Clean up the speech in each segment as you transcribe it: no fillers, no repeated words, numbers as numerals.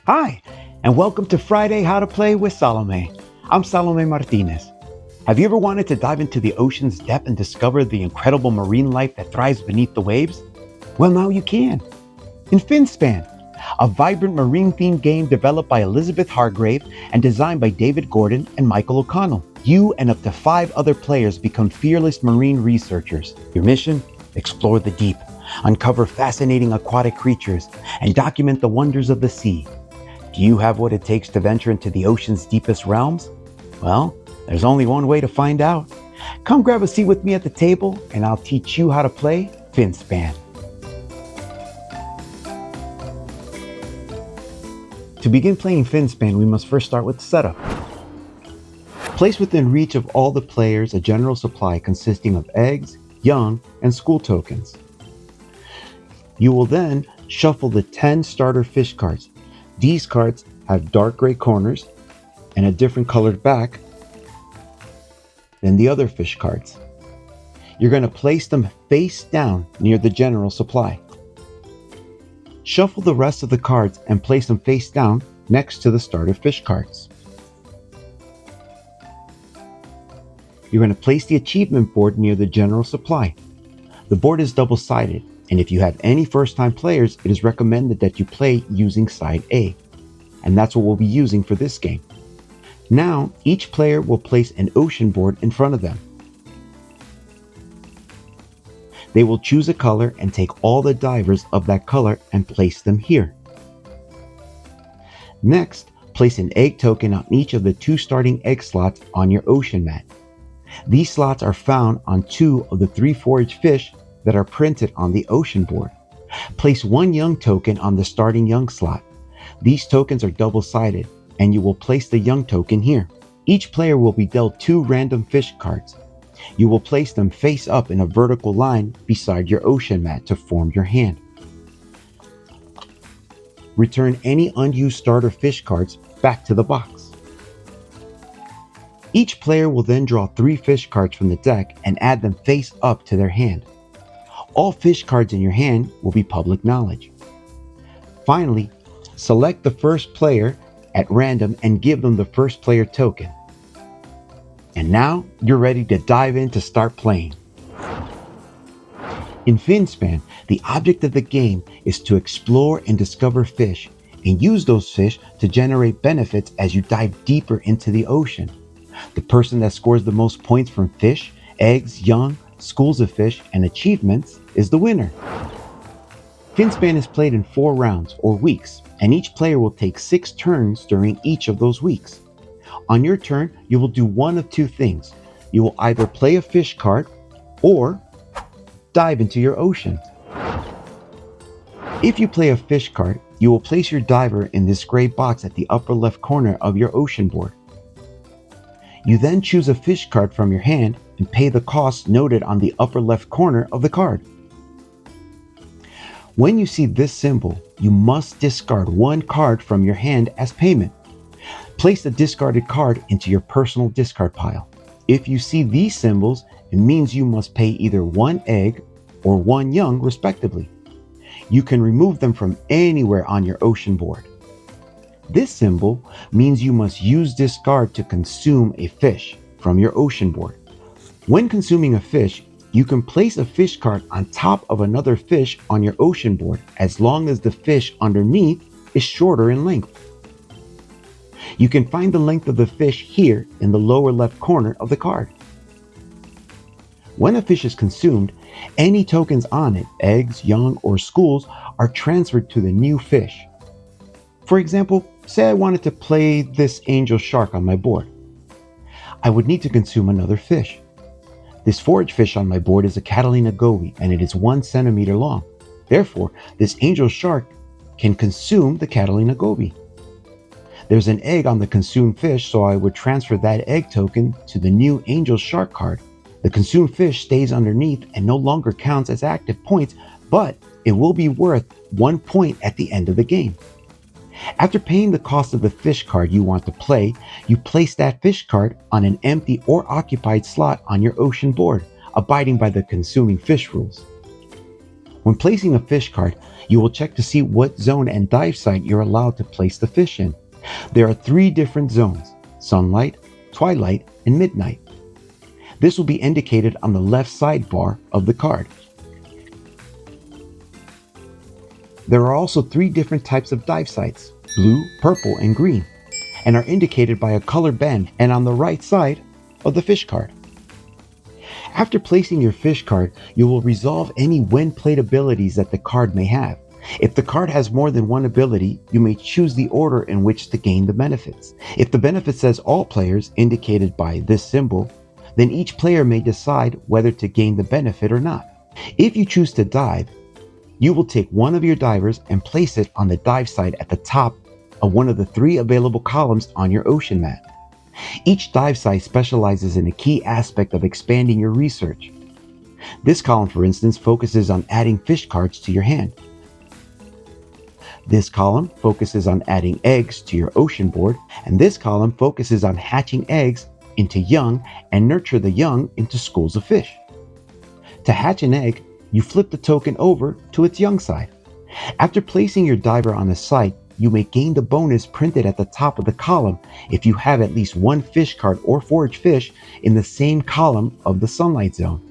Hi, and welcome to Friday How to Play with Salomé. I'm Salomé Martinez. Have you ever wanted to dive into the ocean's depth and discover the incredible marine life that thrives beneath the waves? Well, now you can. In Finspan, a vibrant marine-themed game developed by Elizabeth Hargrave and designed by David Gordon and Michael O'Connell, you and up to 5 other players become fearless marine researchers. Your mission? Explore the deep, uncover fascinating aquatic creatures, and document the wonders of the sea. Do you have what it takes to venture into the ocean's deepest realms? Well, there's only one way to find out. Come grab a seat with me at the table and I'll teach you how to play Finspan. To begin playing Finspan, we must first start with the setup. Place within reach of all the players a general supply consisting of eggs, young, and school tokens. You will then shuffle the 10 starter fish cards. These cards have dark gray corners and a different colored back than the other fish cards. You're going to place them face down near the general supply. Shuffle the rest of the cards and place them face down next to the starter fish cards. You're going to place the achievement board near the general supply. The board is double-sided, and if you have any first-time players, it is recommended that you play using side A, and that's what we'll be using for this game. Now, each player will place an ocean board in front of them. They will choose a color and take all the divers of that color and place them here. Next, place an egg token on each of the 2 starting egg slots on your ocean mat. These slots are found on 2 of the 3 forage fish that are printed on the ocean board. Place 1 young token on the starting young slot. These tokens are double-sided, and you will place the young token here. Each player will be dealt 2 random fish cards. You will place them face up in a vertical line beside your ocean mat to form your hand. Return any unused starter fish cards back to the box. Each player will then draw 3 fish cards from the deck and add them face up to their hand. All fish cards in your hand will be public knowledge. Finally, select the first player at random and give them the first player token. And now you're ready to dive in to start playing. In Finspan, the object of the game is to explore and discover fish and use those fish to generate benefits as you dive deeper into the ocean. The person that scores the most points from fish, eggs, young, schools of fish, and achievements is the winner. Finspan is played in 4 rounds or weeks, and each player will take 6 turns during each of those weeks. On your turn, you will do one of 2 things. You will either play a fish card or dive into your ocean. If you play a fish card, you will place your diver in this gray box at the upper left corner of your ocean board. You then choose a fish card from your hand and pay the cost noted on the upper left corner of the card. When you see this symbol, you must discard 1 card from your hand as payment. Place the discarded card into your personal discard pile. If you see these symbols, it means you must pay either 1 egg or 1 young respectively. You can remove them from anywhere on your ocean board. This symbol means you must use this card to consume a fish from your ocean board. When consuming a fish, you can place a fish card on top of another fish on your ocean board as long as the fish underneath is shorter in length. You can find the length of the fish here in the lower left corner of the card. When a fish is consumed, any tokens on it, eggs, young, or schools, are transferred to the new fish. For example, say I wanted to play this angel shark on my board. I would need to consume another fish. This forage fish on my board is a Catalina goby and it is 1 centimeter long. Therefore, this angel shark can consume the Catalina goby. There's an egg on the consumed fish, so I would transfer that egg token to the new angel shark card. The consumed fish stays underneath and no longer counts as active points, but it will be worth 1 point at the end of the game. After paying the cost of the fish card you want to play, you place that fish card on an empty or occupied slot on your ocean board, abiding by the consuming fish rules. When placing a fish card, you will check to see what zone and dive site you're allowed to place the fish in. There are 3 different zones: sunlight, twilight, and midnight. This will be indicated on the left sidebar of the card. There are also 3 different types of dive sites: blue, purple, and green, and are indicated by a color band and on the right side of the fish card. After placing your fish card, you will resolve any wind plate abilities that the card may have. If the card has more than one ability, you may choose the order in which to gain the benefits. If the benefit says all players, indicated by this symbol, then each player may decide whether to gain the benefit or not. If you choose to dive, you will take one of your divers and place it on the dive site at the top of one of the 3 available columns on your ocean map. Each dive site specializes in a key aspect of expanding your research. This column, for instance, focuses on adding fish cards to your hand. This column focuses on adding eggs to your ocean board, and this column focuses on hatching eggs into young and nurture the young into schools of fish. To hatch an egg, you flip the token over to its young side. After placing your diver on a site, you may gain the bonus printed at the top of the column if you have at least 1 fish card or forage fish in the same column of the sunlight zone.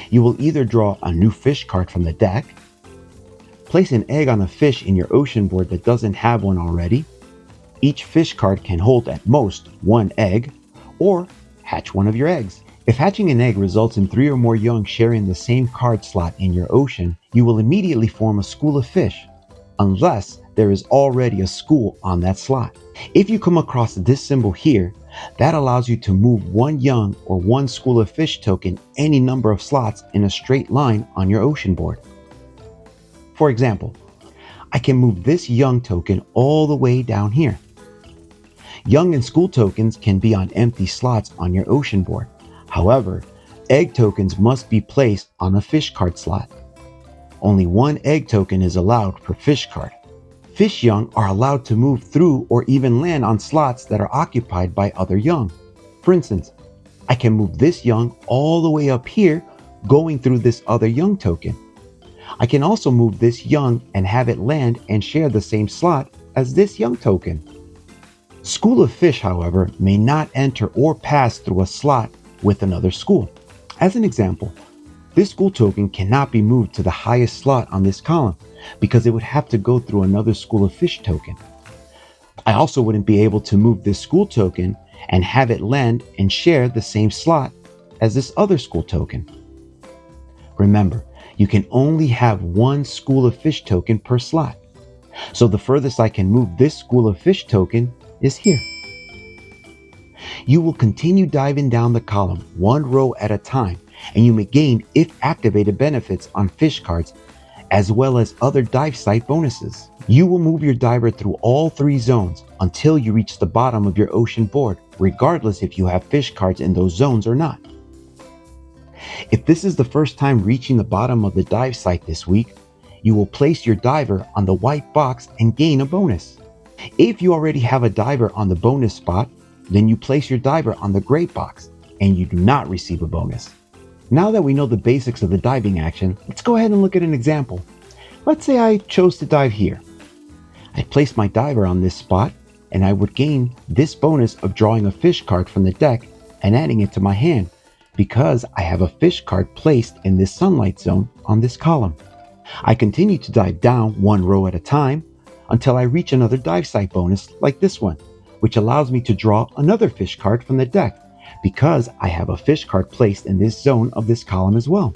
You will either draw a new fish card from the deck, place an egg on a fish in your ocean board that doesn't have one already. Each fish card can hold at most 1 egg, or hatch one of your eggs. If hatching an egg results in 3 or more young sharing the same card slot in your ocean, you will immediately form a school of fish, unless there is already a school on that slot. If you come across this symbol here, that allows you to move 1 young or 1 school of fish token any number of slots in a straight line on your ocean board. For example, I can move this young token all the way down here. Young and school tokens can be on empty slots on your ocean board. However, egg tokens must be placed on a fish card slot. Only 1 egg token is allowed per fish card. Fish young are allowed to move through or even land on slots that are occupied by other young. For instance, I can move this young all the way up here, going through this other young token. I can also move this young and have it land and share the same slot as this young token. School of fish, however, may not enter or pass through a slot with another school. As an example, this school token cannot be moved to the highest slot on this column because it would have to go through another school of fish token. I also wouldn't be able to move this school token and have it land and share the same slot as this other school token. Remember, you can only have 1 school of fish token per slot. So the furthest I can move this school of fish token is here. You will continue diving down the column 1 row at a time, and you may gain if activated benefits on fish cards as well as other dive site bonuses. You will move your diver through all 3 zones until you reach the bottom of your ocean board, regardless if you have fish cards in those zones or not. If this is the first time reaching the bottom of the dive site this week, you will place your diver on the white box and gain a bonus. If you already have a diver on the bonus spot, then you place your diver on the gray box and you do not receive a bonus. Now that we know the basics of the diving action, let's go ahead and look at an example. Let's say I chose to dive here. I place my diver on this spot and I would gain this bonus of drawing a fish card from the deck and adding it to my hand because I have a fish card placed in this sunlight zone on this column. I continue to dive down 1 row at a time until I reach another dive site bonus like this one, which allows me to draw another fish card from the deck because I have a fish card placed in this zone of this column as well.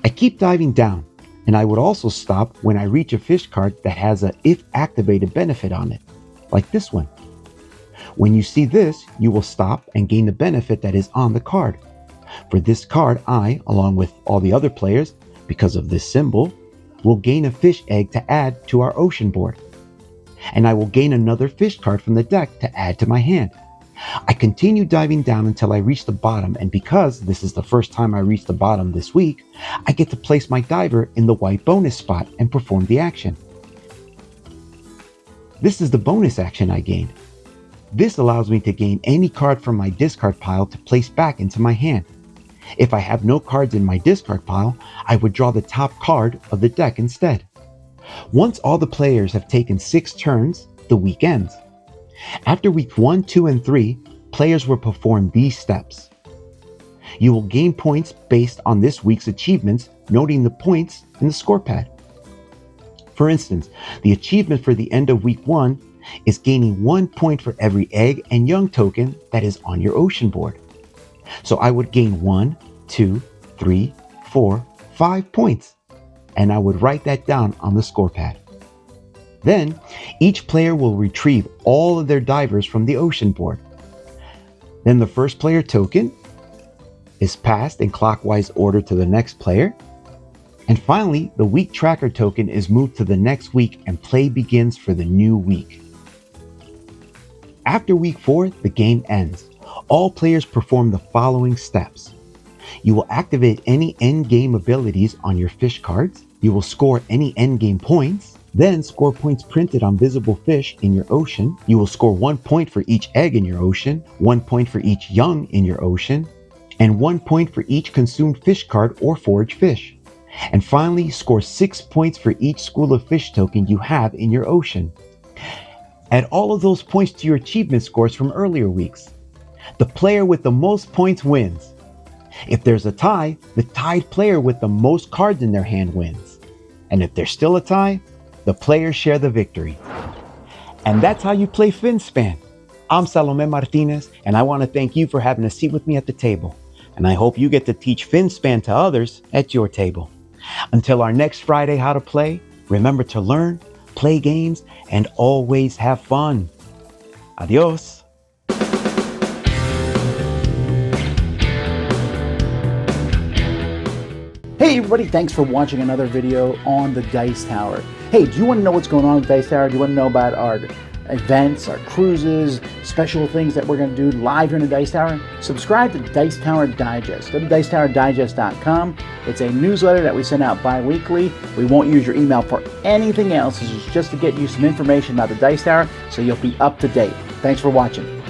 I keep diving down, and I would also stop when I reach a fish card that has a if activated benefit on it, like this one. When you see this, you will stop and gain the benefit that is on the card. For this card, I, along with all the other players, because of this symbol, will gain a fish egg to add to our ocean board. And I will gain another fish card from the deck to add to my hand. I continue diving down until I reach the bottom, and because this is the first time I reach the bottom this week, I get to place my diver in the white bonus spot and perform the action. This is the bonus action I gained. This allows me to gain any card from my discard pile to place back into my hand. If I have no cards in my discard pile, I would draw the top card of the deck instead. Once all the players have taken 6 turns, the week ends. After week 1, 2, and 3, players will perform these steps. You will gain points based on this week's achievements, noting the points in the score pad. For instance, the achievement for the end of week 1 is gaining 1 point for every egg and young token that is on your ocean board. So I would gain 1, 2, 3, 4, 5 points, and I would write that down on the score pad. Then, each player will retrieve all of their divers from the ocean board. Then the first player token is passed in clockwise order to the next player. And finally, the week tracker token is moved to the next week and play begins for the new week. After week 4, the game ends. All players perform the following steps. You will activate any endgame abilities on your fish cards. You will score any endgame points, then score points printed on visible fish in your ocean. You will score 1 point for each egg in your ocean, 1 point for each young in your ocean, and 1 point for each consumed fish card or forage fish. And finally, score 6 points for each school of fish token you have in your ocean. Add all of those points to your achievement scores from earlier weeks. The player with the most points wins. If there's a tie, the tied player with the most cards in their hand wins. And if there's still a tie, the players share the victory. And that's how you play Finspan. I'm Salomé Martinez, and I want to thank you for having a seat with me at the table. And I hope you get to teach Finspan to others at your table. Until our next Friday How to Play, remember to learn, play games, and always have fun. Adios. Hey everybody, thanks for watching another video on the Dice Tower. Hey, do you want to know what's going on with Dice Tower? Do you want to know about our events, our cruises, special things that we're going to do live here in the Dice Tower? Subscribe to Dice Tower Digest. Go to dicetowerdigest.com. It's a newsletter that we send out bi-weekly. We won't use your email for anything else. This is just to get you some information about the Dice Tower so you'll be up to date. Thanks for watching.